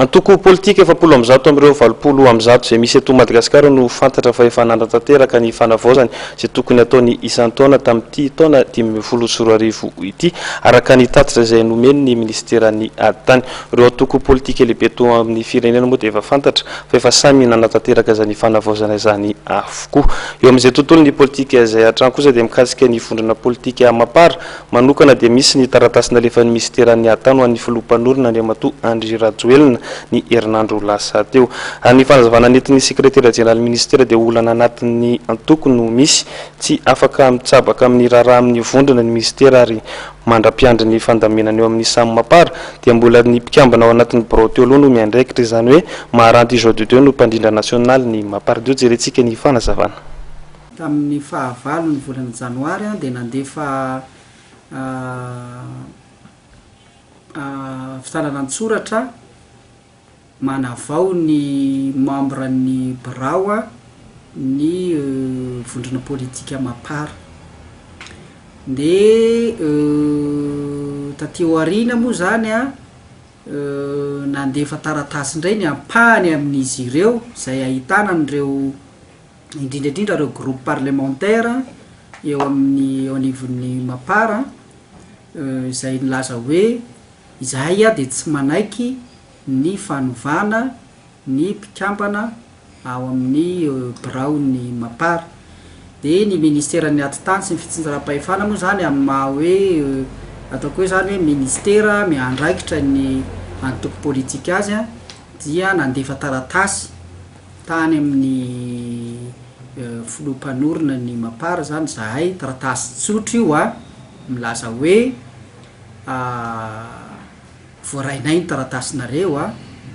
antoko politika efapolo amzato am'ireo valopolo amzato zay misy eto Madagasikara no fantatra fa efa nandratanteraka ny fanavaozany zay tokony ataony isan-taona tamin'ity taona 2024 ity araka ny tatitra izay nomeny ny ministeran'ny tany. Ireo antoko politika lehibe eto amin'ny firenena moa dia efa fantatra fa efa samy nandratanteraka izany fanavaozana izany avokoa. Eo amin'izay tontolo ny politika izay hatrany kosa dia mikasika ny vondrona politika mapara manokana dia misy ny taratasy nalefan'ny ministeran'ny tany ho an'ny filoha-mpanorona Andriamatoa Andry Rajoelina ny herinandro lasa teo. Ny fanazavana nentin'ny sekretera jenerali ministera dia olana anatin'ny antoko no misy tsy afaka mitsabaka amin'ny raharaha amin'ny vondrona ny ministera ary mandra-piandry ny fandamenana eo amin'ny samy mapara dia mbola ny mpikambana ao anatin'ny birao teo aloha no miandraikitra izany hoe Maharanty Joao de Dieu no mpandrindra nasionaly ny mapara dio jerentsika ny fanazavana. Tamin'ny fahavalo ny volana janoary dia nandefa fitanana-tsoratra manavao ny membre ny birao ny vondrona politika mapara dia tateo arina moa zany nandefa taratasy indray ny ampahany amin'izy ireo zay ahitana an'ireo indrindraindrindra ireo groupe parlementaire eo amin'ny eo anivon'ny mapara izay nilaza hoe izahay dia tsy manaiky ny fanovana ny mpikambana ao amin'ny birao ny mapara dia ny ministeran'ny atitany sy ny fitsinjaram-pahefana moa zany amin'ny maha hoe ataoko hoe zany hoe ministera miandraikitra ny antoko politika azy dia nandefa taratasy tany amin'ny filoha-mpanorona ny mapara zany zahay taratasy tsotro io milaza hoe voarainay ny taratasinareo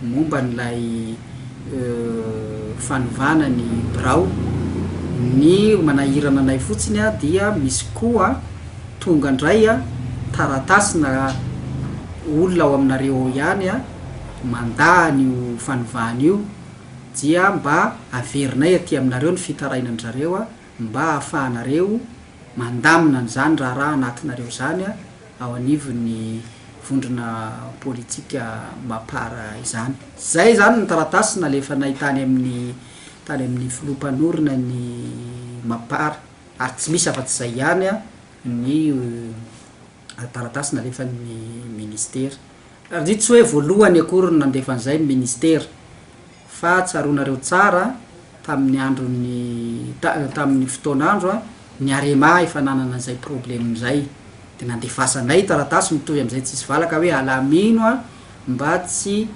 momba n'ilay fanovana ny birao ny manahirana anay fotsiny dia misy koa tonga indray taratasina olona ao aminareo ihany mandahany io fanovana io dia mba averinay aty aminareo ny fitarainan'zareo mba ahafahanareo mandamina n'izany raha anatinareo zany ao anivon'ny vondrona politika mapara izany. Zay zany ny taratasy nalefanay tany amin'ny filoha-mpanorona ny mapara ary tsy misy afa-tsy zay ihany ny taratasy nalefan'ny ministera. Ary dit tsy hoe voalohany akory ny nandefan'izay ny ministera fa tsaronareo tsara tamin'ny androny tamin'ny fotoan'andro ny arema efa nanana an'izay problème zay dia nandefasanay taratasy mitovy amin'izay tsisy valaka hoe alamino mba tsy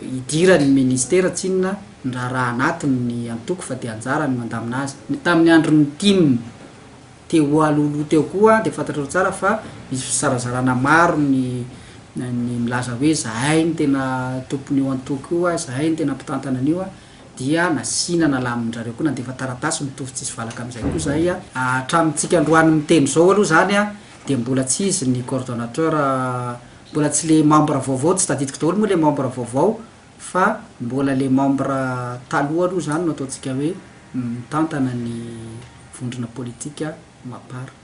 idirany ministera tsinona ny raha anatiny antoko fa dia anjara ny mandamina azy. Tamin'ny andron'ny tim teo alolo teo koa dia fantatrao tsara fa misy fisarazarana maro ny milaza hoe zahay ny tena tompon'io antoko io zahay ny tena mpitantana an'io dia nasina nalamin'zareo koa nandefa taratasy mitovy tsisy valaka amin'izay koa zay hatramintsika androany miteny zao aloha zany dia mbola tsy izy ny coordonnateur mbola tsy le membre vaovao tsy tadidiko daholo moa le membre vaovao fa mbola le membre taloha aloha zany no ataontsika hoe mitantana ny vondrona politika mapara.